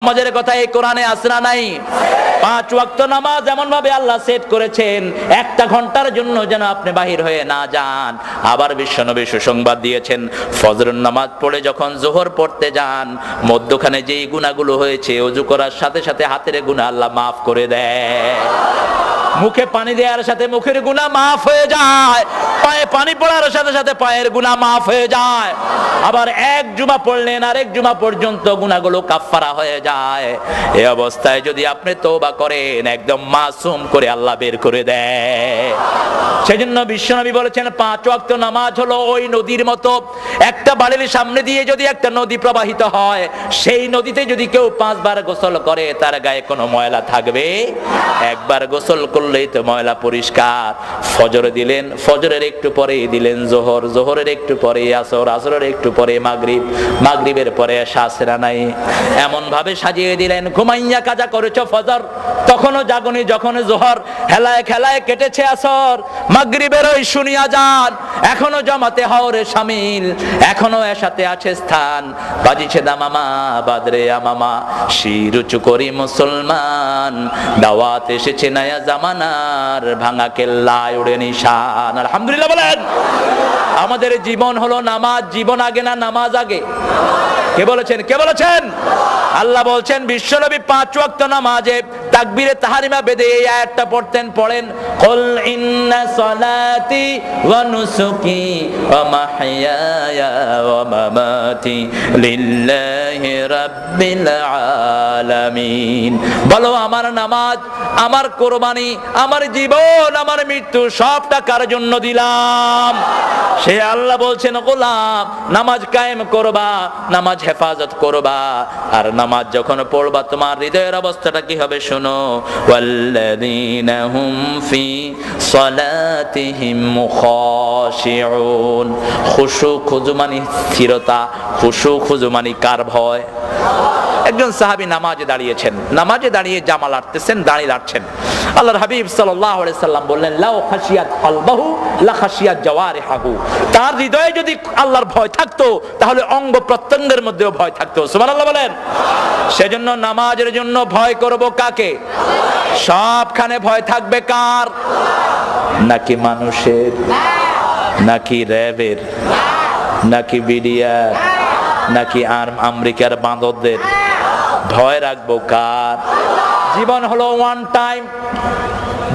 মজার কথা, এই কোরআনে আছে না নাই? 5 ওয়াক্ত নামাজ এমন ভাবে আল্লাহ সেট করেছেন, 1 ঘন্টার জন্য যেন আপনি বাহির হয়ে না যান। আবার বিশ্বনবী সুসংবাদ দিয়েছেন, ফজরের নামাজ পড়ে যখন যোহর পড়তে যান, মধ্যখানে যেই গুনাহগুলো হয়েছে ওযু করার সাথে সাথে হাতের গুনাহ আল্লাহ মাফ করে দেয়। মুখে পানি দেওয়ার সাথে মুখের গুনাহ মাফ হয়ে যায়, পায়ে পানি পড়ার সাথে সাথে পায়ের গুনাহ মাফ হয়ে যায়। আবার 1 জুমা পড়লেন আরেক জুমা পর্যন্ত গুনাহগুলো কাফফারা হয়ে যায়। এই অবস্থায় যদি আপনি তওবা করেন, একদম মাসুম করে আল্লাহ বের করে দেয়। সেজন্য বিশ্বনবী বলেছেন 5 ওয়াক্ত নামাজ হলো ওই নদীর মতো, একটা বাড়ির সামনে দিয়ে যদি একটা নদী প্রবাহিত হয়, সেই নদীতে যদি কেউ 5 বার গোসল করে তার গায়ে কোনো ময়লা থাকবে? একবার গোসল করলেই তো ময়লা পরিষ্কার। ফজর দিলেন, ফজরের একটু পরেই দিলেন যোহর, যোহরের একটু পরে আসর, আসরের একটু পরে মাগরিব, মাগরিবের পরে শাসরা নাই, এমন ভাবে সাজিয়ে দিলেন। ঘুমাইয়া কাজা করেছো ফজর, তখনও জাগনি, যখন যোহর, হেলায় খেলায় কেটেছে আসর, মাগরিবের ওই শুনিয়া যান, এখনো জমাতে হওরে শামিল, এখনো এসাতে আছে স্থান, বাজিছে দামামা বাদরে আমামা, শির উঁচু করি মুসলমান, দাওয়াত এসেছে নয়া জামানার, ভাঙা কেল্লায় উড়ে নিশান। আলহামদুলিল্লাহ বলেন। আমাদের জীবন হলো নামাজ। জীবন আগে না নামাজ আগে? কে বলেছেন? কে বলেছেন? আল্লাহ বলছেন বিশ্বনবী 5 ওয়াক্ত নামাজে তাকবীরে তাহরিমা বেদে এই আয়াতটা পড়তেন। পড়েন, কুল ইন্না সলাতি ওয়া নুসুকি ওয়া মাহইয়ায়া ওয়া মামাতি লিল্লাহি রাব্বিল আলামিন। বলো আমার নামাজ, আমার কুরবানি, আমার জীবন, আমার মৃত্যু সবটা কার জন্য দিলাম? সে আল্লাহ বলছেন, গোলাম নামাজ কায়েম করবা, নামাজ হেফাজত করবা, আর নামাজ যখন পড়বা তোমার হৃদয়ের অবস্থাটা কি হবে শোনো। ওয়াল্লাযীনা হুম ফি সালাতিহিম খাশিউন। খুশু খুজু মানে স্থিরতা, খুশু খুজু মানে কার ভয়? একজন সাহাবী নামাজে দাঁড়িয়েছেন, নামাজে দাঁড়িয়ে জামা লাড়তেছেন, দাড়ি লাড়ছেন। আল্লাহর হাবিব সাল্লাল্লাহু আলাইহি সাল্লাম বললেন, লাউ খাশিয়াত কলবাহু লা খাশিয়াত জাওয়ারিহু। তার হৃদয়ে যদি আল্লাহর ভয় থাকতো তাহলে অঙ্গ প্রত্যঙ্গের মধ্যেও ভয় থাকতো। সুবহানাল্লাহ বলেন। সেজন্য নামাজের জন্য ভয় করব কাকে? সবখানে ভয় থাকবে কার? নাকি মানুষের, নাকি র্যাবের, নাকি বিডিআর, নাকি আমেরিকার বাঁদরদের? ভয় রাখবো কার? জীবন হলো ওয়ান টাইম,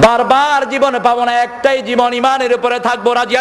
বারবার জীবন পাবো না, একটাই জীবন, ইমানের উপরে থাকবো। রাজি